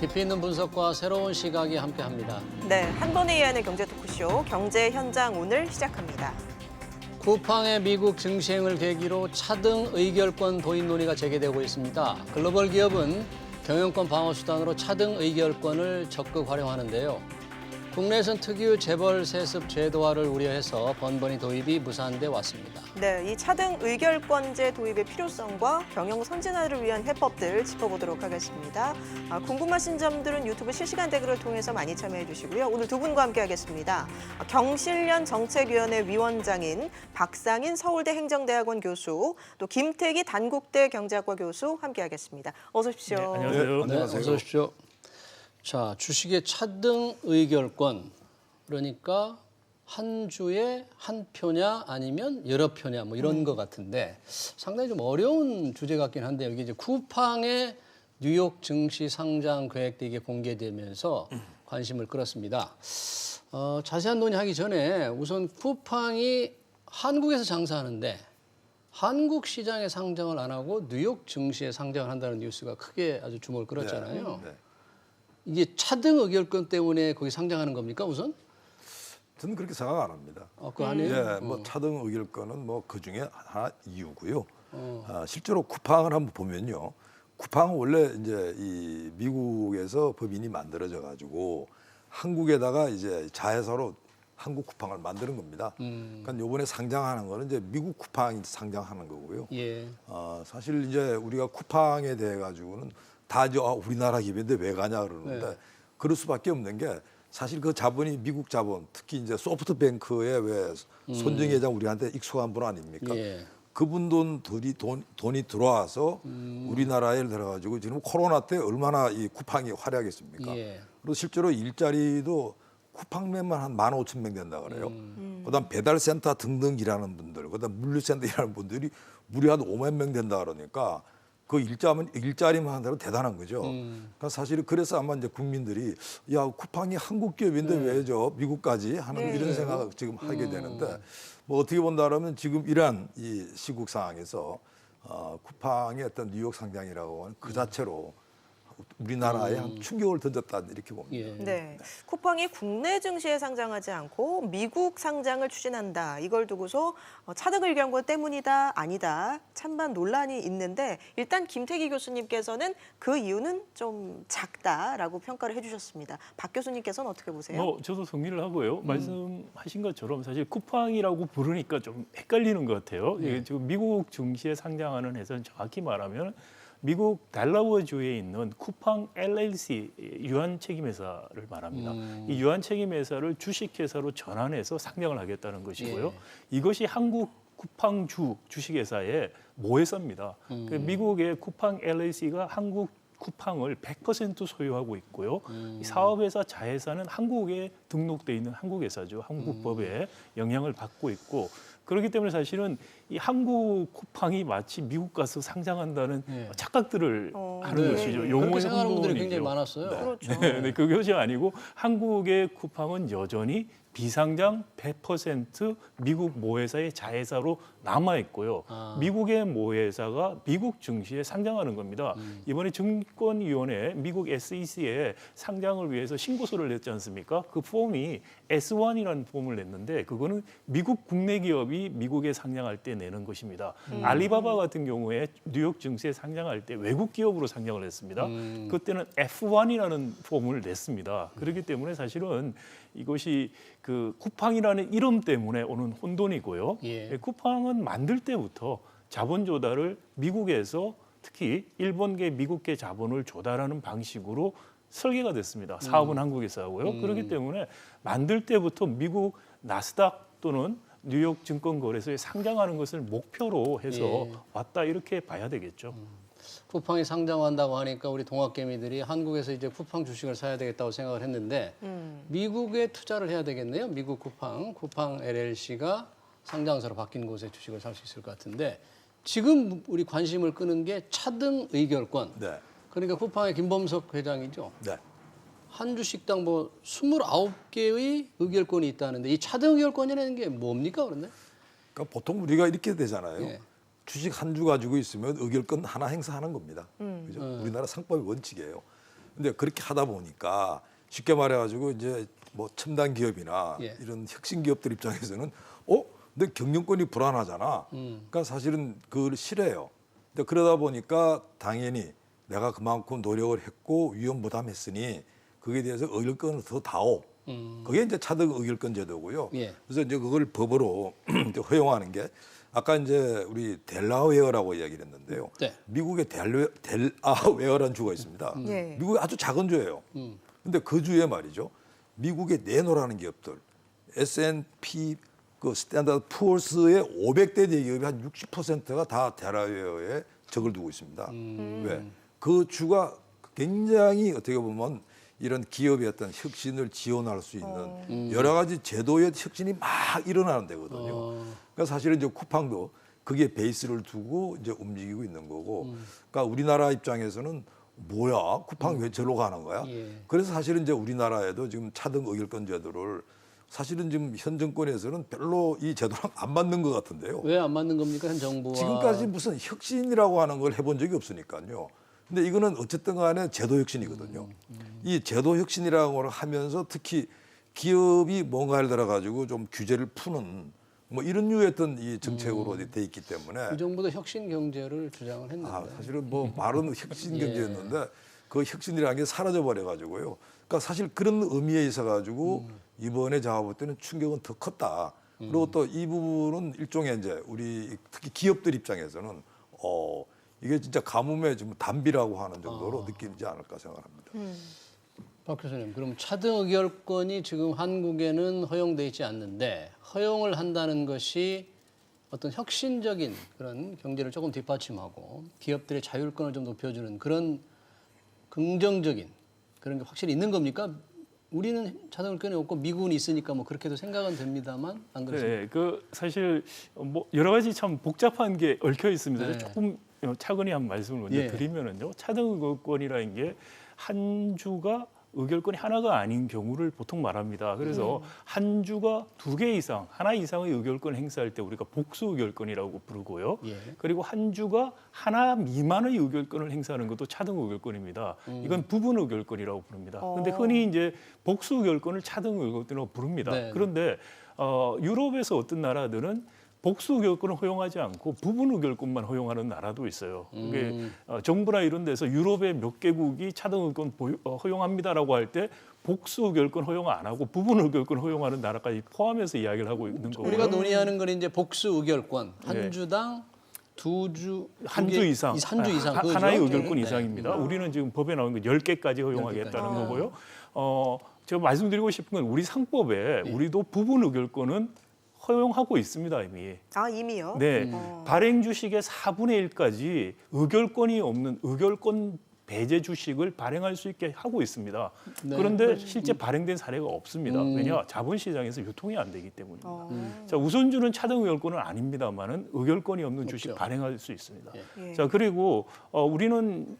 깊이 있는 분석과 새로운 시각이 함께합니다. 네, 한 번에 이해하는 경제 토크쇼 경제 현장 오늘 시작합니다. 쿠팡의 미국 증시행을 계기로 차등 의결권 도입 논의가 재개되고 있습니다. 글로벌 기업은 경영권 방어 수단으로 차등 의결권을 적극 활용하는데요. 국내에선 특유 재벌 세습 제도화를 우려해서 번번이 도입이 무산돼 왔습니다. 네, 이 차등 의결권제 도입의 필요성과 경영 선진화를 위한 해법들 짚어보도록 하겠습니다. 궁금하신 점들은 유튜브 실시간 댓글을 통해서 많이 참여해 주시고요. 오늘 두 분과 함께하겠습니다. 경실련 정책위원회 위원장인 박상인 서울대 행정대학원 교수, 또 김태기 단국대 경제학과 교수 함께하겠습니다. 어서 오십시오. 네, 안녕하세요. 네, 어서 오십시오. 자, 주식의 차등 의결권, 그러니까 한 주에 한 표냐 아니면 여러 표냐 뭐 이런 것 같은데 상당히 좀 어려운 주제 같긴 한데 여기 이제 쿠팡의 뉴욕 증시 상장 계획도 이게 공개되면서 관심을 끌었습니다. 자세한 논의하기 전에 우선 쿠팡이 한국에서 장사하는데 한국 시장에 상장을 안 하고 뉴욕 증시에 상장을 한다는 뉴스가 크게 아주 주목을 끌었잖아요. 네. 이게 차등 의결권 때문에 거기 상장하는 겁니까 우선? 저는 그렇게 생각 안 합니다. 그거 아니에요? 예, 뭐 차등 의결권은 뭐 그 중에 하나 이유고요. 실제로 쿠팡을 한번 보면요, 쿠팡은 원래 이제 이 미국에서 법인이 만들어져 가지고 한국에다가 이제 자회사로 한국 쿠팡을 만드는 겁니다. 그러니까 이번에 상장하는 거는 이제 미국 쿠팡이 상장하는 거고요. 예. 사실 이제 우리가 쿠팡에 대해 가지고는 다 이제 우리나라 기업인데 왜 가냐 그러는데 네. 그럴 수밖에 없는 게 사실 그 자본이 미국 자본, 특히 이제 소프트뱅크의 왜 손정희 회장 우리한테 익숙한 분 아닙니까? 예. 그분 돈이 들어와서 우리나라에 들어가지고 지금 코로나 때 얼마나 이 쿠팡이 활약했습니까? 예. 그리고 실제로 일자리도 쿠팡맨만 한 15,000명 된다 그래요. 그다음 배달센터 등등 일하는 분들, 그다음 물류센터 일하는 분들이 무려 한 5만 명 된다 그러니까 그 일자리만 한다고 대단한 거죠. 그러니까 사실 그래서 아마 이제 국민들이 야 쿠팡이 한국 기업인데 왜 저 미국까지 하는 이런 생각을 지금 하게 되는데 뭐 어떻게 본다라면 지금 이러한 이 시국 상황에서 쿠팡의 어떤 뉴욕 상장이라고 하는 그 자체로 우리나라에 한 충격을 던졌다 이렇게 봅니다. 예. 네, 쿠팡이 국내 증시에 상장하지 않고 미국 상장을 추진한다. 이걸 두고서 차등 의결권 때문이다, 아니다. 찬반 논란이 있는데 일단 김태기 교수님께서는 그 이유는 좀 작다라고 평가를 해주셨습니다. 박 교수님께서는 어떻게 보세요? 저도 동의를 하고요. 말씀하신 것처럼 사실 쿠팡이라고 부르니까 좀 헷갈리는 것 같아요. 이게 지금 미국 증시에 상장하는 회사는 정확히 말하면 미국 델라워주에 있는 쿠팡 LLC 유한 책임회사를 말합니다. 이 유한 책임회사를 주식회사로 전환해서 상장을 하겠다는 것이고요. 이것이 한국 쿠팡주 주식회사의 모회사입니다. 미국의 쿠팡 LLC가 한국 쿠팡을 100% 소유하고 있고요. 이 사업회사 자회사는 한국에 등록돼 있는 한국 회사죠. 한국법에 영향을 받고 있고 그렇기 때문에 사실은 이 한국 쿠팡이 마치 미국 가서 상장한다는 착각들을 하는 것이죠. 그렇게 용어의 생각하는 분들이 굉장히 혼돈이죠. 많았어요. 그렇죠. 네, 그것이 아니고 한국의 쿠팡은 여전히 비상장 100% 미국 모회사의 자회사로 남아 있고요. 미국의 모회사가 미국 증시에 상장하는 겁니다. 이번에 증권위원회 미국 SEC에 상장을 위해서 신고서를 냈지 않습니까? 그 폼이 S1이라는 폼을 냈는데 그거는 미국 국내 기업이 미국에 상장할 때 내는 것입니다. 알리바바 같은 경우에 뉴욕 증시에 상장할 때 외국 기업으로 상장을 했습니다. 그때는 F1이라는 폼을 냈습니다. 그렇기 때문에 사실은 이것이 그 쿠팡이라는 이름 때문에 오는 혼돈이고요. 쿠팡은 만들 때부터 자본 조달을 미국에서 특히 일본계 미국계 자본을 조달하는 방식으로 설계가 됐습니다. 사업은 한국에서 하고요. 그렇기 때문에 만들 때부터 미국 나스닥 또는 뉴욕 증권거래소에 상장하는 것을 목표로 해서 왔다 이렇게 봐야 되겠죠. 쿠팡이 상장한다고 하니까 우리 동학개미들이 한국에서 이제 쿠팡 주식을 사야 되겠다고 생각을 했는데 미국에 투자를 해야 되겠네요. 미국 쿠팡 LLC가 상장사로 바뀐 곳에 주식을 살 수 있을 것 같은데 지금 우리 관심을 끄는 게 차등 의결권. 네. 그러니까 쿠팡의 김범석 회장이죠. 네. 한 주식당 뭐 29개의 의결권이 있다는데 이 차등 의결권이라는 게 뭡니까 그런데? 그러니까 보통 우리가 이렇게 되잖아요. 예. 주식 한 주 가지고 있으면 의결권 하나 행사하는 겁니다. 그죠? 우리나라 상법의 원칙이에요. 근데 그렇게 하다 보니까 쉽게 말해가지고 이제 뭐 첨단 기업이나 예. 이런 혁신 기업들 입장에서는 근데 경영권이 불안하잖아. 그러니까 사실은 그걸 싫어해요. 근데 그러다 보니까 당연히 내가 그만큼 노력을 했고 위험 부담했으니 거기에 대해서 의결권을 더 다오. 그게 이제 차등 의결권 제도고요. 예. 그래서 이제 그걸 법으로 이제 허용하는 게 아까 이제 우리 델라웨어라고 이야기를 했는데요. 네. 미국의 델라웨어라는 주가 있습니다. 예. 미국의 아주 작은 주예요. 근데 그 주에 말이죠. 미국의 네노라는 기업들, S&P 그 스탠다드 푸어스의 500대 대기업이 한 60%가 다 델라웨어에 적을 두고 있습니다. 왜? 그 주가 굉장히 어떻게 보면 이런 기업의 어떤 혁신을 지원할 수 있는 여러 가지 제도의 혁신이 막 일어나는 데거든요. 그러니까 사실은 이제 쿠팡도 그게 베이스를 두고 이제 움직이고 있는 거고. 그러니까 우리나라 입장에서는 뭐야? 쿠팡 왜 저로 가는 거야? 예. 그래서 사실은 이제 우리나라에도 지금 차등 의결권 제도를 사실은 지금 현 정권에서는 별로 이 제도랑 안 맞는 것 같은데요. 왜 안 맞는 겁니까, 현 정부와? 지금까지 무슨 혁신이라고 하는 걸 해본 적이 없으니까요. 근데 이거는 어쨌든 간에 제도 혁신이거든요. 이 제도 혁신이라고 하면서 특히 기업이 뭔가를 들어가지고 좀 규제를 푸는 뭐 이런 류의 어떤 이 정책으로 돼 있기 때문에 이 정부도 혁신 경제를 주장을 했는데. 사실은 뭐 말은 혁신 경제였는데 그 혁신이라는 게 사라져 버려 가지고요. 그러니까 사실 그런 의미에 있어 가지고 이번에 제가 볼 때는 충격은 더 컸다. 그리고 또 이 부분은 일종의 이제 우리 특히 기업들 입장에서는 이게 진짜 가뭄의 좀 단비라고 하는 정도로 느끼지 않을까 생각합니다. 박 교수님, 그럼 차등 의결권이 지금 한국에는 허용돼 있지 않는데 허용을 한다는 것이 어떤 혁신적인 그런 경제를 조금 뒷받침하고 기업들의 자율권을 좀 높여주는 그런 긍정적인 그런 게 확실히 있는 겁니까? 우리는 차등 의결권이 없고 미국은 있으니까 뭐 그렇게도 생각은 됩니다만 안 그렇습니까? 네, 그 사실 뭐 여러 가지 참 복잡한 게 얽혀 있습니다. 네. 조금 차근히 한 말씀을 먼저 예. 드리면은요. 차등 의결권이라는 게 한 주가 의결권이 하나가 아닌 경우를 보통 말합니다. 그래서 한 주가 2개 이상, 하나 이상의 의결권을 행사할 때 우리가 복수 의결권이라고 부르고요. 예. 그리고 한 주가 하나 미만의 의결권을 행사하는 것도 차등 의결권입니다. 이건 부분 의결권이라고 부릅니다. 그런데 흔히 이제 복수 의결권을 차등 의결권이라고 부릅니다. 네. 그런데 유럽에서 어떤 나라들은 복수 의결권을 허용하지 않고 부분 의결권만 허용하는 나라도 있어요. 그게 정부나 이런 데서 유럽의 몇 개국이 차등 의결권 허용합니다라고 할 때 복수 의결권 허용 안 하고 부분 의결권 허용하는 나라까지 포함해서 이야기를 하고 있는 거고요. 우리가 논의하는 건 이제 복수 의결권 한 네. 주당 한 주 이상, 한 주 이상 그거죠? 하나의 의결권 네. 이상입니다. 우리는 지금 법에 나온 건 10개까지 허용하겠다는 10개까지. 거고요. 제가 말씀드리고 싶은 건 우리 상법에 우리도 부분 의결권은 허용하고 있습니다, 이미. 아, 이미요? 네, 발행 주식의 4분의 1까지 의결권이 없는 의결권 배제 주식을 발행할 수 있게 하고 있습니다. 네. 그런데 실제 발행된 사례가 없습니다. 왜냐? 자본시장에서 유통이 안 되기 때문입니다. 어. 자, 우선주는 차등 의결권은 아닙니다만은 의결권이 없는 주식 없죠. 발행할 수 있습니다. 예. 자, 그리고 우리는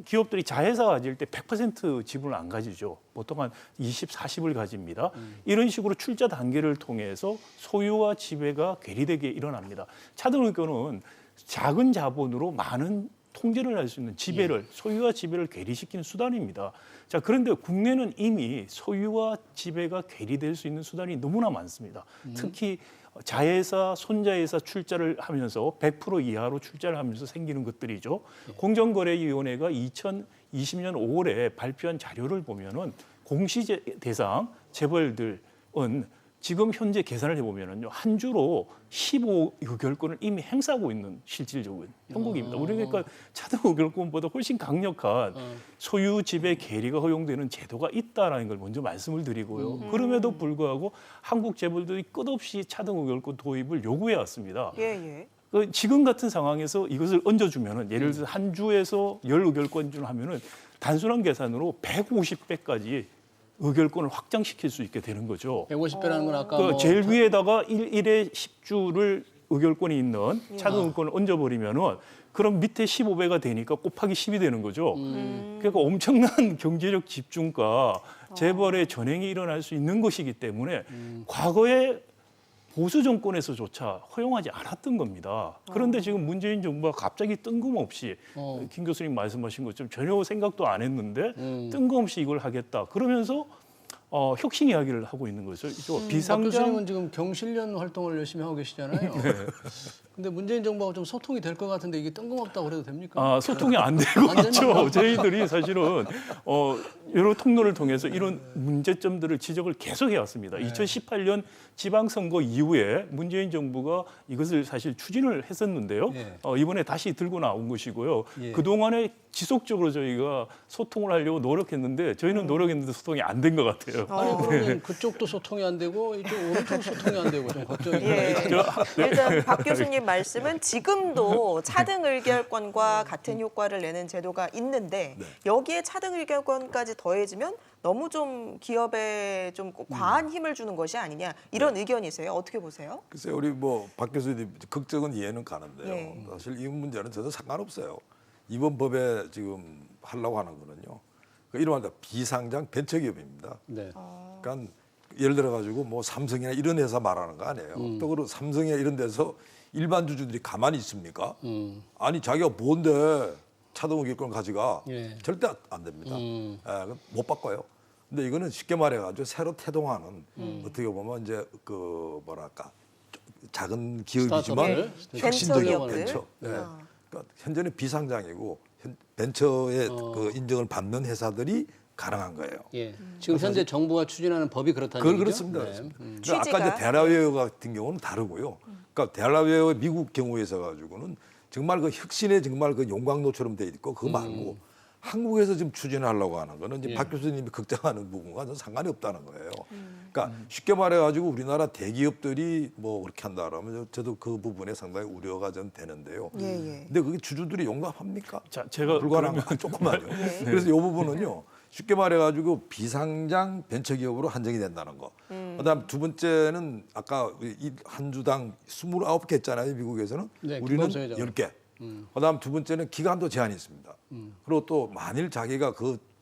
기업들이 자회사 가질 때 100% 지분을 안 가지죠. 보통 한 20, 40을 가집니다. 이런 식으로 출자 단계를 통해서 소유와 지배가 괴리되게 일어납니다. 차등 의결권은 작은 자본으로 많은 통제를 할 수 있는 지배를 소유와 지배를 괴리시키는 수단입니다. 자, 그런데 국내는 이미 소유와 지배가 괴리될 수 있는 수단이 너무나 많습니다. 특히 자회사, 손자회사 출자를 하면서 100% 이하로 출자를 하면서 생기는 것들이죠. 공정거래위원회가 2020년 5월에 발표한 자료를 보면은 공시 대상 재벌들은 지금 현재 계산을 해보면은요 한 주로 15 의결권을 이미 행사하고 있는 실질적인 형국입니다. 우리 그러니까 차등 의결권보다 훨씬 강력한 소유 지배 계리가 허용되는 제도가 있다라는 걸 먼저 말씀을 드리고요. 그럼에도 불구하고 한국 재벌들이 끝없이 차등 의결권 도입을 요구해 왔습니다. 예. 지금 같은 상황에서 이것을 얹어주면은 예를 들어서 한 주에서 10 의결권을 하면은 단순한 계산으로 150배까지 의결권을 확장시킬 수 있게 되는 거죠. 150배라는 건 아까 그 뭐 제일 위에다가 1에 10주를 의결권이 있는 차등 의결권을 얹어버리면은 그럼 밑에 15배가 되니까 곱하기 10이 되는 거죠. 그러니까 엄청난 경제적 집중과 재벌의 전횡이 일어날 수 있는 것이기 때문에 과거에 보수 정권에서조차 허용하지 않았던 겁니다. 그런데 지금 문재인 정부가 갑자기 뜬금없이 김 교수님 말씀하신 것처럼 전혀 생각도 안 했는데 뜬금없이 이걸 하겠다. 그러면서 혁신 이야기를 하고 있는 거죠. 박 비상장 교수님은 지금 경실련 활동을 열심히 하고 계시잖아요. 근데 문재인 정부하고 좀 소통이 될 것 같은데 이게 뜬금없다고 그래도 됩니까? 소통이 안 되고 안 있죠. 됩니까? 저희들이 사실은 여러 통로를 통해서 이런 문제점들을 지적을 계속 해왔습니다. 2018년 지방선거 이후에 문재인 정부가 이것을 사실 추진을 했었는데요. 예. 이번에 다시 들고 나온 것이고요. 예. 그동안에 지속적으로 저희가 소통을 하려고 노력했는데 저희는 노력했는데 소통이 안 된 것 같아요. 아니 그러면 그쪽도 소통이 안 되고 이쪽 오른쪽 소통이 안 되고 좀 걱정이 예. 돼요. 일단 박 교수님 말씀은 지금도 차등 의결권과 같은 효과를 내는 제도가 있는데 여기에 차등 의결권까지 더해지면 너무 좀 기업에 좀 과한 힘을 주는 것이 아니냐 이런 의견이세요. 어떻게 보세요? 글쎄요, 우리 뭐 박 교수님 걱정은 이해는 가는데요. 예. 사실 이 문제는 저도 상관없어요. 이번 법에 지금 하려고 하는 거는요. 그 이름하여 비상장 벤처기업입니다. 네. 그러니까 예를 들어 가지고 뭐 삼성이나 이런 회사 말하는 거 아니에요. 또 그리고 삼성이나 이런 데서 일반 주주들이 가만히 있습니까? 아니 자기가 뭔데 차등 의결권 가져가? 예. 절대 안 됩니다. 못 바꿔요. 근데 이거는 쉽게 말해가지고 새로 태동하는 어떻게 보면 이제 그 뭐랄까 작은 기업이지만 스타트업들, 혁신적인 벤처기업들. 벤처. 네. 그러니까 현재는 비상장이고 벤처의 그 인정을 받는 회사들이 가능한 거예요. 예. 지금 현재 정부가 추진하는 법이 그렇다는 그건 얘기죠? 그렇습니다. 네. 그러니까 아까 이제 델라웨어 같은 경우는 다르고요. 그러니까 델라웨어 미국 경우에서 가지고는 정말 그 혁신의 정말 그 용광로처럼 돼 있고 그거 말고 한국에서 지금 추진하려고 하는 거는 이제 예. 박 교수님이 걱정하는 부분과 전 상관이 없다는 거예요. 그러니까 쉽게 말해가지고 우리나라 대기업들이 뭐 그렇게 한다 그러면 저도 그 부분에 상당히 우려가 좀 되는데요. 예, 예. 근데 그게 주주들이 용납합니까? 자, 제가 불가능한 건 조금만요. 그래서 이 부분은요. 쉽게 말해가지고 비상장 벤처기업으로 한정이 된다는 거. 그다음 두 번째는 아까 한 주당 29개 했잖아요. 미국에서는. 네, 우리는 기본소유자가. 10개. 그다음 두 번째는 기간도 제한이 있습니다. 그리고 또 만일 자기가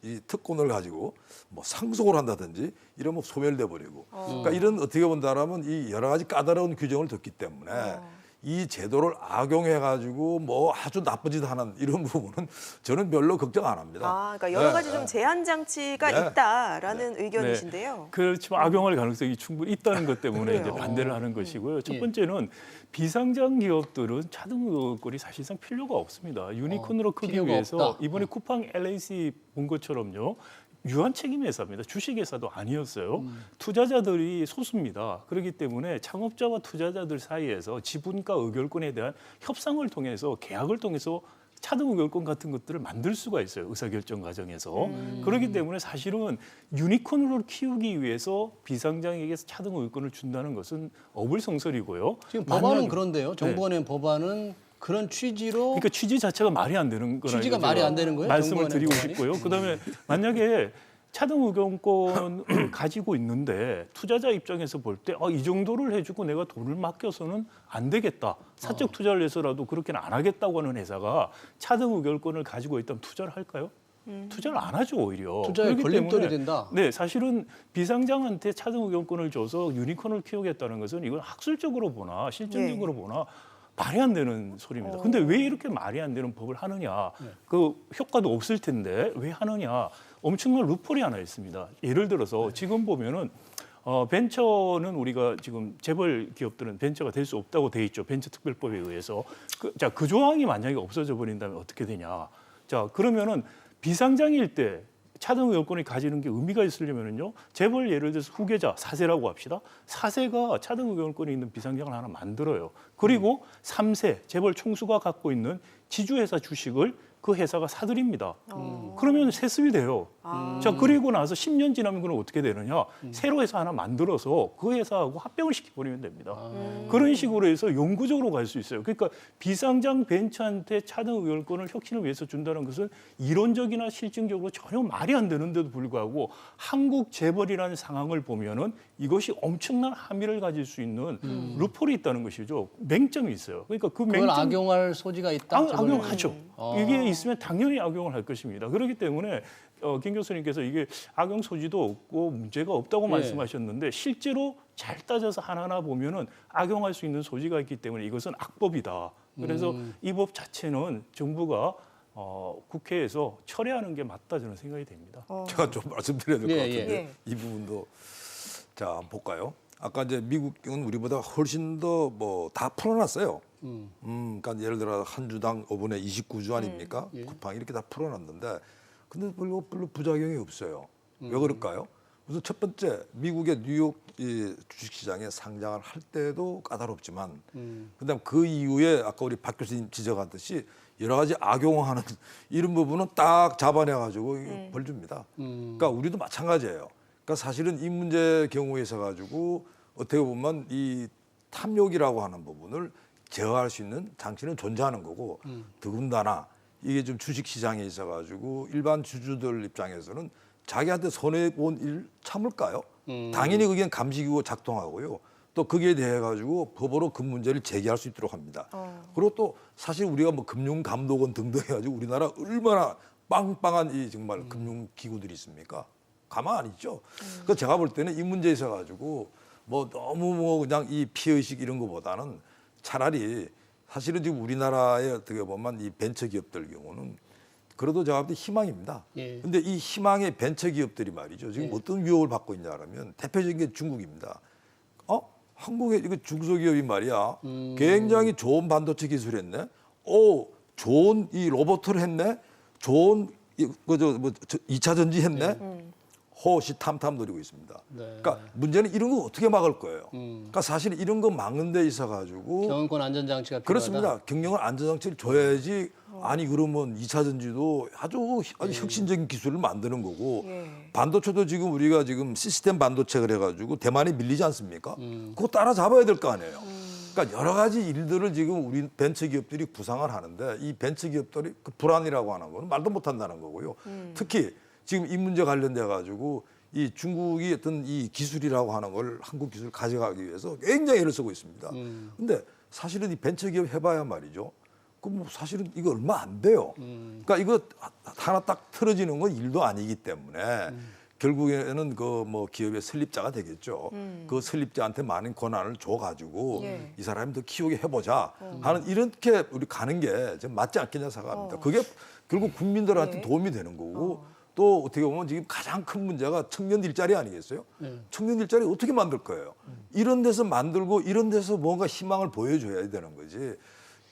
이 특권을 가지고 뭐 상속을 한다든지 이러면 소멸돼 버리고. 그러니까 이런 어떻게 본다라면 이 여러 가지 까다로운 규정을 뒀기 때문에 이 제도를 악용해 가지고 뭐 아주 나쁜 짓 하는 이런 부분은 저는 별로 걱정 안 합니다. 아, 그러니까 여러 가지 좀 제한 장치가 네. 있다라는 의견이신데요. 그렇지만 악용할 가능성이 충분히 있다는 것 때문에 이제 그래요. 반대를 하는 것이고요. 첫 예. 번째는 비상장 기업들은 차등 의결권이 사실상 필요가 없습니다. 유니콘으로 크기 필요가 위해서 없다. 이번에 쿠팡 LAC 본 것처럼요. 유한 책임 회사입니다. 주식 회사도 아니었어요. 투자자들이 소수입니다. 그렇기 때문에 창업자와 투자자들 사이에서 지분가 의결권에 대한 협상을 통해서 계약을 통해서 차등 의결권 같은 것들을 만들 수가 있어요. 의사결정 과정에서. 그렇기 때문에 사실은 유니콘으로 키우기 위해서 비상장에게 차등 의결권을 준다는 것은 어불성설이고요. 지금 법안은 만약에- 그런데요. 정부가 낸 법안은 그런 취지로 그러니까 취지 자체가 말이 안 되는 거라 취지가 이거 말이 제가 안 되는 거예요? 말씀을 정부가 낸 드리고 법안이? 싶고요. 그다음에 만약에 차등 의견권을 가지고 있는데 투자자 입장에서 볼 때 이 정도를 해주고 내가 돈을 맡겨서는 안 되겠다. 사적 투자를 해서라도 그렇게는 안 하겠다고 하는 회사가 차등 의결권을 가지고 있다면 투자를 할까요? 투자를 안 하죠 오히려. 투자의 그렇기 걸림돌이 때문에 된다. 네, 사실은 비상장한테 차등 의견권을 줘서 유니콘을 키우겠다는 것은 이건 학술적으로 보나 실증적으로 보나 말이 안 되는 소리입니다. 근데 왜 이렇게 말이 안 되는 법을 하느냐? 그 효과도 없을 텐데 왜 하느냐? 엄청난 루폴이 하나 있습니다. 예를 들어서 지금 보면은 벤처는 우리가 지금 재벌 기업들은 벤처가 될 수 없다고 돼 있죠. 벤처특별법에 의해서. 그 조항이 만약에 없어져 버린다면 어떻게 되냐? 자, 그러면은 비상장일 때 차등 의결권을 가지는 게 의미가 있으려면요. 재벌 예를 들어서 후계자 4세라고 합시다. 4세가 차등 의결권이 있는 비상장을 하나 만들어요. 그리고 3세 재벌 총수가 갖고 있는 지주회사 주식을 그 회사가 사들입니다. 그러면 세습이 돼요. 자, 그리고 나서 10년 지나면 그럼 어떻게 되느냐? 새로 회사 하나 만들어서 그 회사하고 합병을 시켜버리면 됩니다. 그런 식으로 해서 영구적으로 갈 수 있어요. 그러니까 비상장 벤처한테 차등 의결권을 혁신을 위해서 준다는 것은 이론적이나 실증적으로 전혀 말이 안 되는데도 불구하고 한국 재벌이라는 상황을 보면은 이것이 엄청난 함의를 가질 수 있는 루폴이 있다는 것이죠. 맹점이 있어요. 그러니까 그 그걸 맹점 악용할 소지가 있다. 악용하죠. 이게 있으면 당연히 악용을 할 것입니다. 그렇기 때문에 김 교수님께서 이게 악용 소지도 없고 문제가 없다고 예. 말씀하셨는데 실제로 잘 따져서 하나하나 보면은 악용할 수 있는 소지가 있기 때문에 이것은 악법이다. 그래서 이 법 자체는 정부가 국회에서 철회하는 게 맞다 저는 생각이 됩니다. 제가 좀 말씀드려야 될 것 예, 같은데 예. 이 부분도 자 한번 볼까요? 아까 이제 미국은 우리보다 훨씬 더 뭐 다 풀어놨어요. 그러니까 예를 들어 한 주당 5분의 29주 아닙니까? 예. 쿠팡 이렇게 다 풀어놨는데 근데 별로 부작용이 없어요. 왜 그럴까요? 우선 첫 번째 미국의 뉴욕 이 주식시장에 상장을 할 때도 까다롭지만 그다음 그 이후에 아까 우리 박 교수님 지적하듯이 여러 가지 악용하는 이런 부분은 딱 잡아내가지고 벌 줍니다. 그러니까 우리도 마찬가지예요. 그러니까 사실은 이 문제 경우에 있어 가지고 어떻게 보면 이 탐욕이라고 하는 부분을 제어할 수 있는 장치는 존재하는 거고 더군다나 이게 좀 주식 시장에 있어 가지고 일반 주주들 입장에서는 자기한테 손해 본 일 참을까요? 당연히 그게 감시기구 작동하고요. 또 거기에 대해 가지고 법으로 그 문제를 제기할 수 있도록 합니다. 그리고 또 사실 우리가 뭐 금융감독원 등등 해가지고 우리나라 얼마나 빵빵한 이 정말 금융기구들이 있습니까? 가만 안 있죠. 그래서 제가 볼 때는 이 문제에 있어 가지고 뭐 너무 뭐 그냥 이 피해의식 이런 거보다는 차라리 사실은 지금 우리나라의 어떻게 보면 이 벤처기업들 경우는 그래도 제가 볼 때 희망입니다. 예. 근데 이 희망의 벤처기업들이 말이죠. 지금 어떤 위협을 받고 있냐 그러면 대표적인 게 중국입니다. 한국의 이거 중소기업이 말이야. 굉장히 좋은 반도체 기술 했네. 좋은 이 로봇을 했네. 좋은 그저 뭐 2차 전지 했네. 호시탐탐 노리고 있습니다. 네. 그러니까 문제는 이런 거 어떻게 막을 거예요. 그러니까 사실 이런 거 막는 데 있어 가지고 경영권 안전장치가 필요하다. 그렇습니다. 경영을 안전장치를 줘야지. 아니 그러면 2차 전지도 아주 혁신적인 기술을 만드는 거고 예. 반도체도 지금 우리가 지금 시스템 반도체 그래가지고 대만에 밀리지 않습니까? 그거 따라잡아야 될 거 아니에요. 그러니까 여러 가지 일들을 지금 우리 벤처기업들이 구상을 하는데 이 벤처기업들이 그 불안이라고 하는 거는 말도 못한다는 거고요. 특히 지금 이 문제 관련돼 가지고 이 중국이 어떤 이 기술이라고 하는 걸 한국 기술을 가져가기 위해서 굉장히 애를 쓰고 있습니다. 근데 사실은 이 벤처기업 해봐야 말이죠. 그 뭐 사실은 이거 얼마 안 돼요. 그러니까 이거 하나 딱 틀어지는 건 일도 아니기 때문에 결국에는 그 뭐 기업의 설립자가 되겠죠. 그 설립자한테 많은 권한을 줘가지고 예. 이 사람이 더 키우게 해보자 하는 이렇게 우리 가는 게 좀 맞지 않겠냐 생각합니다. 그게 결국 국민들한테 예. 도움이 되는 거고 또 어떻게 보면 지금 가장 큰 문제가 청년 일자리 아니겠어요? 청년 일자리 어떻게 만들 거예요? 이런 데서 만들고 이런 데서 뭔가 희망을 보여줘야 되는 거지.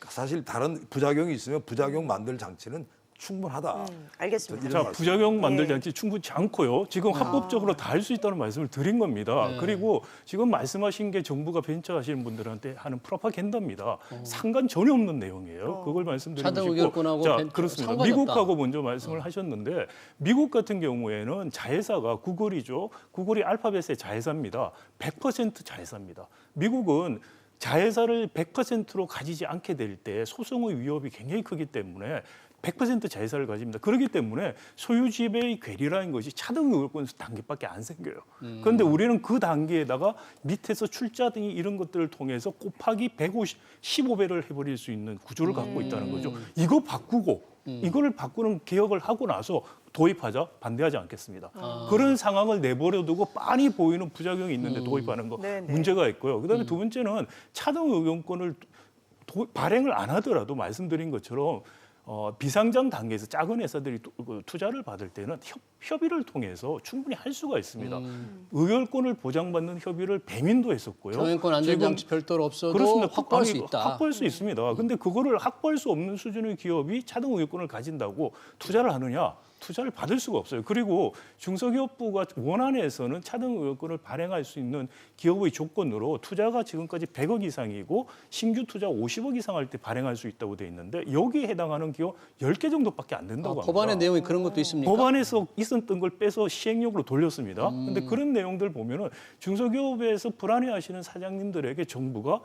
사실 다른 부작용이 있으면 부작용 만들 장치는 충분하다. 알겠습니다. 이런 자, 말씀. 부작용 만들 예. 장치 충분치 않고요. 지금 합법적으로 다 할 수 있다는 말씀을 드린 겁니다. 그리고 지금 말씀하신 게 정부가 벤처하시는 분들한테 하는 프로파간다입니다. 상관 전혀 없는 내용이에요. 그걸 말씀드리고 차등 싶고. 의결권하고 자, 벤처 그렇습니다. 상관이 미국하고 먼저 말씀을 하셨는데 미국 같은 경우에는 자회사가 구글이죠. 구글이 알파벳의 자회사입니다. 100% 자회사입니다. 미국은 자회사를 100%로 가지지 않게 될 때 소송의 위협이 굉장히 크기 때문에 100% 자회사를 가집니다. 그렇기 때문에 소유지배의 괴리라는 것이 차등 의결권 단계밖에 안 생겨요. 그런데 우리는 그 단계에다가 밑에서 출자 등이 이런 것들을 통해서 곱하기 15배를 해버릴 수 있는 구조를 갖고 있다는 거죠. 이거 바꾸고 이거를 바꾸는 개혁을 하고 나서 도입하자 반대하지 않겠습니다. 그런 상황을 내버려 두고 빤히 보이는 부작용이 있는데 도입하는 거 네네. 문제가 있고요. 그다음에 두 번째는 차등 의견권을 발행을 안 하더라도 말씀드린 것처럼 비상장 단계에서 작은 회사들이 투자를 받을 때는 협의를 통해서 충분히 할 수가 있습니다. 의결권을 보장받는 협의를 배민도 했었고요. 경영권 안전장치 별도로 없어도 그렇습니다. 확보할 수 아니, 있다. 확보할 수 있습니다. 근데 그거를 확보할 수 없는 수준의 기업이 차등 의결권을 가진다고 투자를 하느냐? 투자를 받을 수가 없어요. 그리고 중소기업부가 원안에서는 차등 의결권을 발행할 수 있는 기업의 조건으로 투자가 지금까지 100억 이상이고 신규 투자 50억 이상 할 때 발행할 수 있다고 돼 있는데 여기에 해당하는 기업 10개 정도밖에 안 된다고 합니다. 법안의 내용이 그런 것도 있습니까? 법안에서 있었던 걸 빼서 시행령으로 돌렸습니다. 근데 그런 내용들 보면은 중소기업에서 불안해하시는 사장님들에게 정부가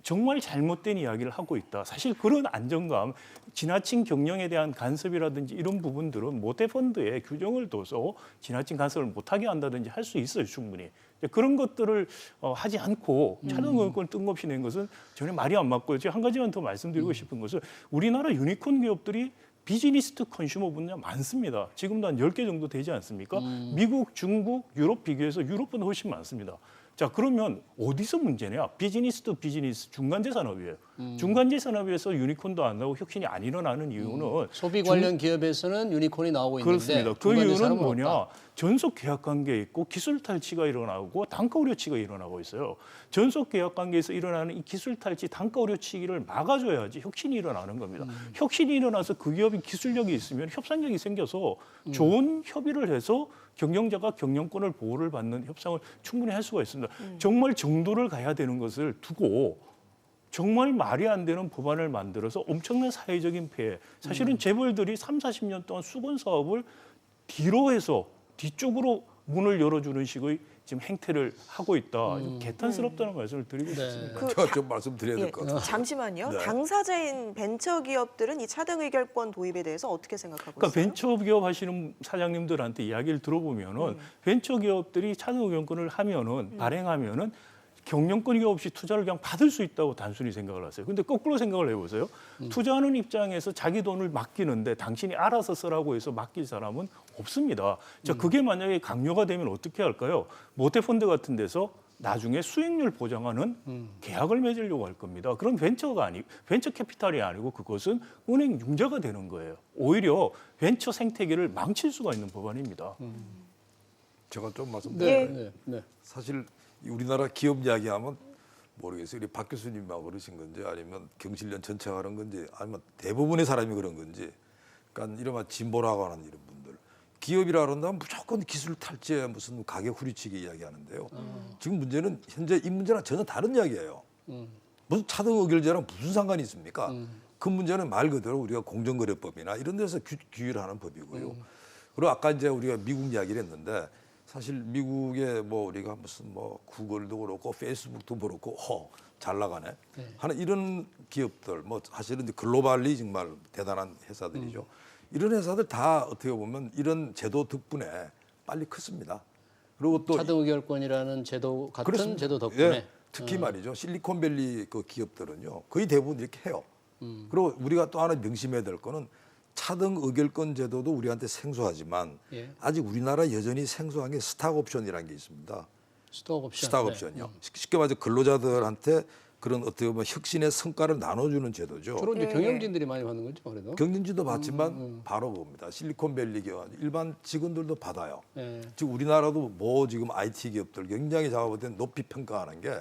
정말 잘못된 이야기를 하고 있다. 사실 그런 안정감, 지나친 경영에 대한 간섭이라든지 이런 부분들은 모태펀드에 규정을 둬서 지나친 간섭을 못하게 한다든지 할 수 있어요, 충분히. 그런 것들을 하지 않고 차등의결권을 뜬금없이 낸 것은 전혀 말이 안 맞고요. 제가 한 가지만 더 말씀드리고 싶은 것은 우리나라 유니콘 기업들이 비즈니스 투 컨슈머 분야 많습니다. 지금도 한 10개 정도 되지 않습니까? 미국, 중국, 유럽 비교해서 유럽보다 훨씬 많습니다. 자, 그러면 어디서 문제냐? 비즈니스 투 비즈니스 중간재 산업이에요. 중간재 산업에서 유니콘도 안 나오고 혁신이 안 일어나는 이유는 소비 관련 기업에서는 유니콘이 나오고 있는데 그렇습니다. 그 중간재 이유는 산업은 뭐냐? 없다. 전속 계약 관계에 있고 기술 탈취가 일어나고 단가 우려치가 일어나고 있어요. 전속 계약 관계에서 일어나는 이 기술 탈취, 단가 우려치기를 막아줘야지 혁신이 일어나는 겁니다. 혁신이 일어나서 그 기업이 기술력이 있으면 협상력이 생겨서 좋은 협의를 해서 경영자가 경영권을 보호를 받는 협상을 충분히 할 수가 있습니다. 정말 정도를 가야 되는 것을 두고 정말 말이 안 되는 법안을 만들어서 엄청난 사회적인 폐해. 사실은 재벌들이 3, 40년 동안 수건 사업을 뒤로 해서 뒤쪽으로 문을 열어주는 식의 지금 행태를 하고 있다. 개탄스럽다는 말씀을 드리고 싶습니다. 제가 좀 말씀드려야 될 것 같아요. 잠시만요. 네. 당사자인 벤처기업들은 이 차등 의결권 도입에 대해서 어떻게 생각하고 그러니까 있어요? 벤처기업 하시는 사장님들한테 이야기를 들어보면은 벤처기업들이 차등 의결권을 하면은 발행하면은 경영권이 없이 투자를 그냥 받을 수 있다고 단순히 생각을 하세요. 근데 거꾸로 생각을 해보세요. 투자하는 입장에서 자기 돈을 맡기는데 당신이 알아서 쓰라고 해서 맡길 사람은 없습니다. 자, 그게 만약에 강요가 되면 어떻게 할까요? 모태펀드 같은 데서 나중에 수익률 보장하는 계약을 맺으려고 할 겁니다. 그럼 벤처 캐피탈이 아니고 그것은 은행 융자가 되는 거예요. 오히려 벤처 생태계를 망칠 수가 있는 법안입니다. 제가 좀 예. 말씀드릴까요? 네. 사실 우리나라 기업 이야기하면 모르겠어요. 우리 박 교수님하고 그러신 건지 아니면 경실련 전체가 그런 건지 아니면 대부분의 사람이 그런 건지 그러니까 이른바 진보라고 하는 이런 분들 기업이라 그런다면 무조건 기술 탈취에 무슨 가격 후리치기 이야기하는데요. 지금 문제는 현재 이 문제랑 전혀 다른 이야기예요. 무슨 차등 의결제랑 무슨 상관이 있습니까? 그 문제는 말 그대로 우리가 공정거래법이나 이런 데서 규율을 하는 법이고요. 그리고 아까 이제 우리가 미국 이야기를 했는데 사실 미국에 뭐 우리가 무슨 뭐 구글도 그렇고 페이스북도 그렇고 잘 나가네 하는 이런 기업들 뭐 사실은 이제 글로벌리 정말 대단한 회사들이죠. 이런 회사들 다 어떻게 보면 이런 제도 덕분에 빨리 컸습니다. 그리고 또 차등 의결권이라는 제도 같은 그렇습니다. 제도 덕분에 예, 특히 말이죠. 실리콘밸리 그 기업들은요 거의 대부분 이렇게 해요. 그리고 우리가 또 하나 명심해야 될 거는 차등 의결권 제도도 우리한테 생소하지만 예. 아직 우리나라 여전히 생소한 게 스탁 옵션이라는 게 있습니다. 스톡 옵션. 스탁 옵션이요. 쉽게 말해서 근로자들한테 그런 어떻게 보면 혁신의 성과를 나눠주는 제도죠. 주로 이제 예, 경영진들이 많이 받는 거죠, 그래도. 경진지도 받지만 바로 그겁니다. 실리콘밸리 기업 일반 직원들도 받아요. 예. 지금 우리나라도 뭐 지금 IT 기업들 굉장히 제가 볼 때는 높이 평가하는 게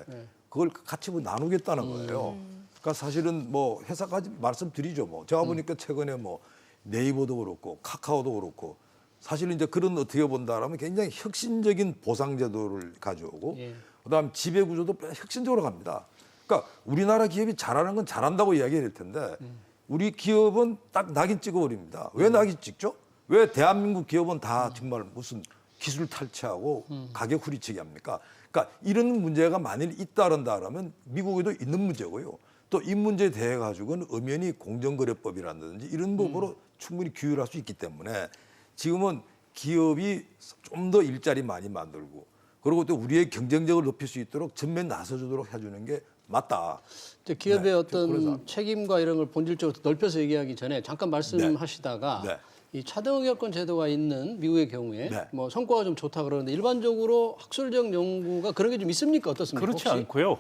그걸 같이 뭐 나누겠다는 거예요. 그러니까 사실은 뭐 회사까지 말씀드리죠. 뭐 제가 보니까 최근에 뭐 네이버도 그렇고 카카오도 그렇고 사실은 이제 그런 어떻게 본다라면 굉장히 혁신적인 보상 제도를 가져오고 예. 그다음 지배 구조도 혁신적으로 갑니다. 그러니까 우리나라 기업이 잘하는 건 잘한다고 이야기할 텐데 우리 기업은 딱 낙인 찍어버립니다. 왜 낙인 찍죠? 왜 대한민국 기업은 다 정말 무슨 기술 탈취하고 가격 후리치기 합니까? 그러니까 이런 문제가 만일 있다면 미국에도 있는 문제고요. 또 이 문제에 대해 가지고는 엄연히 공정거래법이라든지 이런 법으로 충분히 규율할 수 있기 때문에 지금은 기업이 좀 더 일자리 많이 만들고 그리고 또 우리의 경쟁력을 높일 수 있도록 전면 나서주도록 해주는 게 맞다. 이제 기업의 네, 어떤 그래서 책임과 이런 걸 본질적으로 넓혀서 얘기하기 전에 잠깐 말씀하시다가 네. 이 차등 의결권 제도가 있는 미국의 경우에 네. 뭐 성과가 좀 좋다 그러는데 일반적으로 학술적 연구가 그런 게 좀 있습니까? 어떻습니까? 그렇지 혹시? 않고요.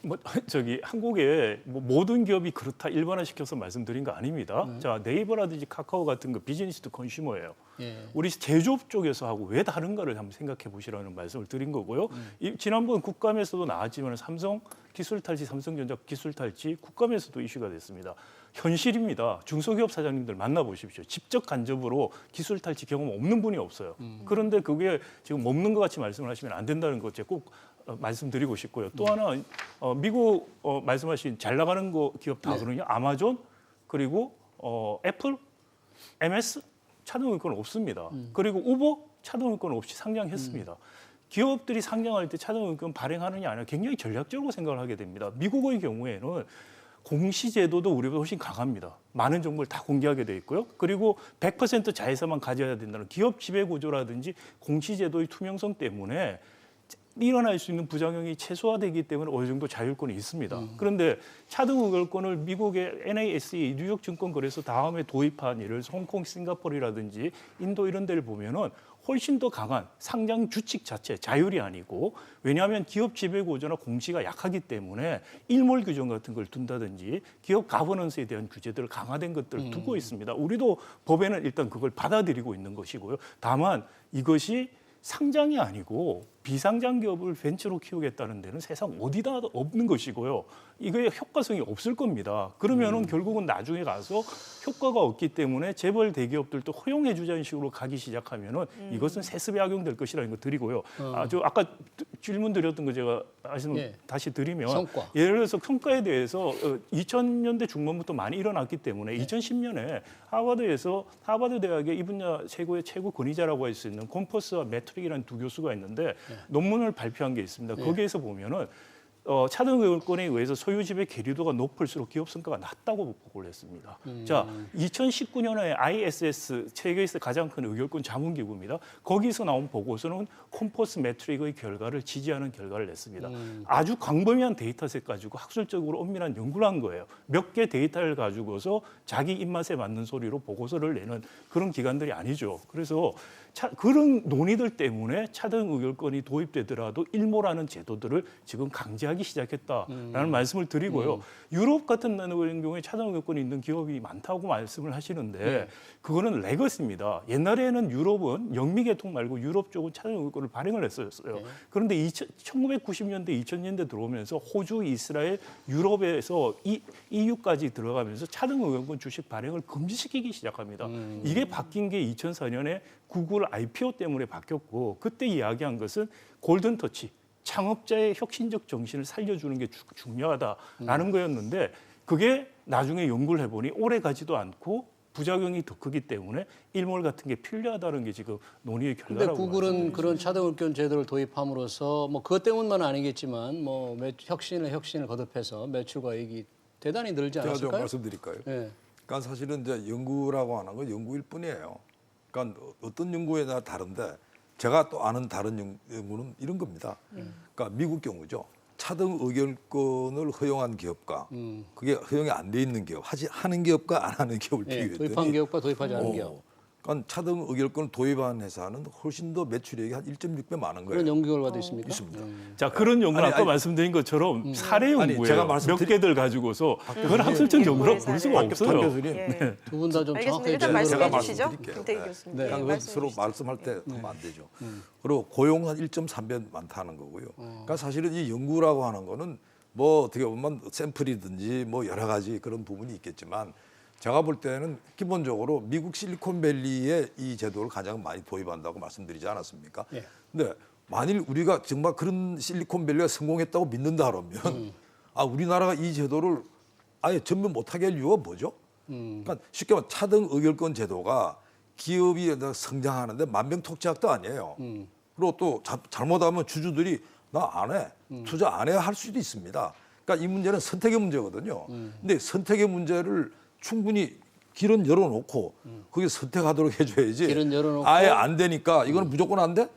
뭐 저기 한국의 뭐 모든 기업이 그렇다 일반화시켜서 말씀드린 거 아닙니다. 자, 네이버라든지 카카오 같은 거 비즈니스 투 컨슈머예요. 예. 우리 제조업 쪽에서 하고 왜 다른가를 한번 생각해 보시라는 말씀을 드린 거고요. 지난번 국감에서도 나왔지만 삼성 기술 탈취, 삼성전자 기술 탈취 국감에서도 이슈가 됐습니다. 현실입니다. 중소기업 사장님들 만나보십시오. 직접 간접으로 기술 탈취 경험 없는 분이 없어요. 그런데 그게 지금 없는 것 같이 말씀을 하시면 안 된다는 거 제가 꼭 말씀드리고 싶고요. 또 하나 미국 말씀하신 잘 나가는 거 기업 다 그러냐? 아마존 그리고 애플, MS 차등 의결권 없습니다. 그리고 우버 차등 의결권 없이 상장했습니다. 기업들이 상장할 때 차등의견 발행하느냐 아니냐 굉장히 전략적으로 생각을 하게 됩니다. 미국의 경우에는 공시제도도 우리보다 훨씬 강합니다. 많은 정보를 다 공개하게 돼 있고요. 그리고 100% 자회사만 가져야 된다는 기업 지배구조라든지 공시제도의 투명성 때문에 일어날 수 있는 부작용이 최소화되기 때문에 어느 정도 자율권이 있습니다. 그런데 차등 의결권을 미국의 NASE 뉴욕 증권거래소 다음에 도입한 예를 들어서 홍콩, 싱가포르라든지 인도 이런 데를 보면은 훨씬 더 강한 상장 주칙 자체 자율이 아니고 왜냐하면 기업 지배 구조나 공시가 약하기 때문에 일몰 규정 같은 걸 둔다든지 기업 가버넌스에 대한 규제들을 강화된 것들을 두고 있습니다. 우리도 법에는 일단 그걸 받아들이고 있는 것이고요. 다만 이것이 상장이 아니고 비상장 기업을 벤처로 키우겠다는 데는 세상 어디다 없는 것이고요. 이거에 효과성이 없을 겁니다. 그러면은 결국은 나중에 가서 효과가 없기 때문에 재벌 대기업들도 허용해 주자는 식으로 가기 시작하면은 이것은 세습에 악용될 것이라는 거 드리고요. 아까 질문 드렸던 거 제가 예. 다시 드리면 성과. 예를 들어서 성과에 대해서 2000년대 중반부터 많이 일어났기 때문에 2010년에 하버드 대학의 이 분야 최고의 최고 권위자라고 할 수 있는 콤퍼스와 매트릭이라는 두 교수가 있는데 논문을 발표한 게 있습니다. 거기에서 보면은 차등 의결권에 의해서 소유 지배 계류도가 높을수록 기업 성과가 낮다고 보고를 했습니다. 자, 2019년에 ISS 세계에서 가장 큰 의결권 자문기구입니다. 거기서 나온 보고서는 콤퍼스 매트릭의 결과를 지지하는 결과를 냈습니다. 아주 광범위한 데이터셋 가지고 학술적으로 엄밀한 연구를 한 거예요. 몇 개 데이터를 가지고서 자기 입맛에 맞는 소리로 보고서를 내는 그런 기관들이 아니죠. 그래서 그런 논의들 때문에 차등 의결권이 도입되더라도 일모라는 제도들을 지금 강제하기 시작했다라는 말씀을 드리고요. 유럽 같은 나라의 경우에 차등 의결권이 있는 기업이 많다고 말씀을 하시는데 그거는 레거시입니다. 옛날에는 유럽은 영미계통 말고 유럽 쪽은 차등 의결권을 발행을 했었어요. 그런데 1990년대, 2000년대 들어오면서 호주, 이스라엘, 유럽에서 EU까지 들어가면서 차등 의결권 주식 발행을 금지시키기 시작합니다. 이게 바뀐 게 2004년에 구글 IPO 때문에 바뀌었고 그때 이야기한 것은 골든터치, 창업자의 혁신적 정신을 살려주는 게 중요하다라는 거였는데 그게 나중에 연구를 해보니 오래 가지도 않고 부작용이 더 크기 때문에 일몰 같은 게 필요하다는 게 지금 논의의 근데 결과라고 구글은 그런 차등 의결권 제도를 도입함으로써 뭐 그것 때문만은 아니겠지만 뭐 혁신을 거듭해서 매출과 이익이 대단히 늘지 제가 좀 않았을까요? 말씀드릴까요? 예. 그러니까 사실은 이제 연구라고 하는 건 연구일 뿐이에요. 그러니까 어떤 연구에 따라 다른데 제가 또 아는 다른 연구는 이런 겁니다. 그러니까 미국 경우죠. 차등 의결권을 허용한 기업과 그게 허용이 안 돼 있는 기업, 하는 기업과 안 하는 기업을 예, 비교했더니 도입한 기업과 도입하지 않은 기업. 그러니까 차등 의결권을 도입한 회사는 훨씬 더 매출액이 한 1.6배 많은 거예요. 그런 연구 결과도 있습니까? 있습니다. 자 그런 연구는 아니, 아까 말씀드린 것처럼 사례 아니, 연구예요. 제가 몇 개들 가지고서 그걸 학술적 연구라고 볼 수가 박 없어요. 교수님, 예. 두 분 다 좀 알겠습니다. 정확하게 일단 제가 말씀해 말씀드릴게요. 주시죠. 네. 김태희 교수님. 네. 예, 그러니까 말씀해 서로 주시죠. 말씀할 때 하면 안 되죠. 그리고 고용 한 1.3배 많다는 거고요. 그러니까 사실은 이 연구라고 하는 거는 뭐 어떻게 보면 샘플이든지 뭐 여러 가지 그런 부분이 있겠지만 제가 볼 때는 기본적으로 미국 실리콘밸리에 이 제도를 가장 많이 도입한다고 말씀드리지 않았습니까? 예. 근데 만일 우리가 정말 그런 실리콘밸리가 성공했다고 믿는다 그러면 우리나라가 이 제도를 아예 전면 못하게 할 이유가 뭐죠? 그러니까 쉽게 말하면 차등 의결권 제도가 기업이 성장하는데 만병통치약도 아니에요. 그리고 또 잘못하면 주주들이 나 안 해, 투자 안 해야 할 수도 있습니다. 그러니까 이 문제는 선택의 문제거든요. 근데 선택의 문제를 충분히 길은 열어놓고 거기 선택하도록 해줘야지. 길은 열어놓고 아예 안 되니까 이거는 무조건 안 돼?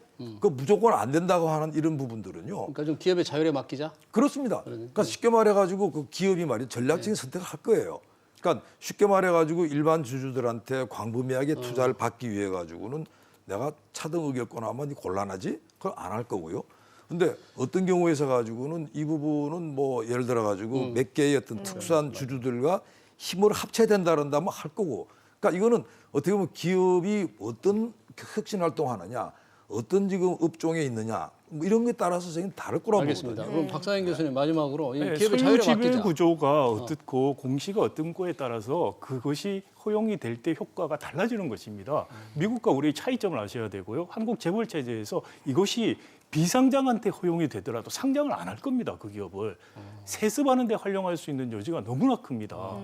그 무조건 안 된다고 하는 이런 부분들은요. 그러니까 좀 기업의 자율에 맡기자. 그렇습니다. 그러니까 쉽게 말해가지고 그 기업이 말이 전략적인 선택을 할 거예요. 그러니까 쉽게 말해가지고 일반 주주들한테 광범위하게 투자를 받기 위해 가지고는 내가 차등 의결권 하면 곤란하지? 그걸 안 할 거고요. 근데 어떤 경우에서 가지고는 이 부분은 뭐 예를 들어 가지고 몇 개의 어떤 특수한 주주들과 힘을 합쳐야 된다 그런다면 할 거고. 그러니까 이거는 어떻게 보면 기업이 어떤 혁신 활동하느냐, 어떤 지금 업종에 있느냐 뭐 이런 거에 따라서 저희는 다를 거라고 알겠습니다. 보거든요. 그럼 박사님 교수님 마지막으로 이 네, 기업의 소유 자율에 지배 맡기자. 구조가 어떻고 공시가 어떤 거에 따라서 그것이 허용이 될 때 효과가 달라지는 것입니다. 미국과 우리의 차이점을 아셔야 되고요. 한국 재벌 체제에서 이것이 비상장한테 허용이 되더라도 상장을 안 할 겁니다. 그 기업을 세습하는 데 활용할 수 있는 여지가 너무나 큽니다.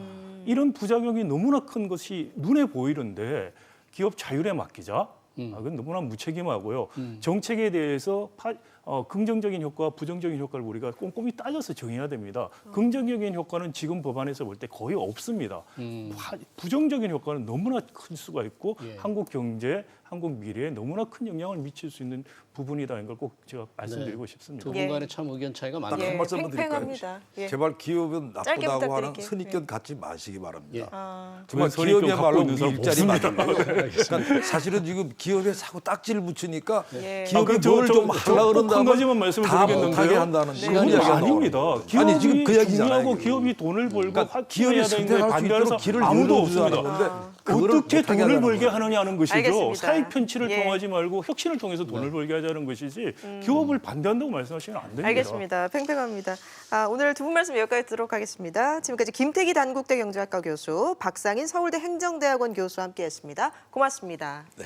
이런 부작용이 너무나 큰 것이 눈에 보이는데 기업 자율에 맡기자? 그건 너무나 무책임하고요. 정책에 대해서 긍정적인 효과와 부정적인 효과를 우리가 꼼꼼히 따져서 정해야 됩니다. 긍정적인 효과는 지금 법안에서 볼 때 거의 없습니다. 부정적인 효과는 너무나 클 수가 있고 예. 한국 경제, 한국 미래에 너무나 큰 영향을 미칠 수 있는 부분이다는 걸 꼭 제가 말씀드리고 싶습니다. 두 예. 분 간에 참 의견 차이가 딱 많네요. 한 말씀만 팽팽합니다. 드릴까요? 예. 제발 기업은 짧게 나쁘다고 하는 부탁드릴게요. 선입견 갖지 마시기 바랍니다. 예. 정말 그런 선입견 기업이야말로 갖고 있는 사람 일자리 없습니다. 만들려고. 그러니까 사실은 지금 기업에 자꾸 딱지를 붙이니까 예. 기업이 그럼 뭘 좀 하려고 꼭한 그런다면 가지만 말씀을 다 드리겠는데요. 못하게 한다는 네. 그런 그건 이야기가 아닙니다. 나오는 기업이 거예요. 아니 지금 그 얘기잖아요. 중요하고 지금. 기업이 돈을 벌고 그러니까 기업이 확장해야 되는데 선택할 수 반대하는 있도록 길을 사람 아무도 열어주자는 없습니다. 건데 그거를 어떻게 못하게 돈을 하자는 벌게 거예요. 하느냐는 것이죠. 알겠습니다. 사익 편취를 예. 통하지 말고 혁신을 통해서 돈을 벌게 하자는 것이지 기업을 반대한다고 말씀하시면 안 됩니다. 알겠습니다. 팽팽합니다. 오늘 두 분 말씀 여기까지 듣도록 하겠습니다. 지금까지 김태기 단국대 경제학과 교수, 박상인 서울대 행정대학원 교수와 함께했습니다. 고맙습니다. 네.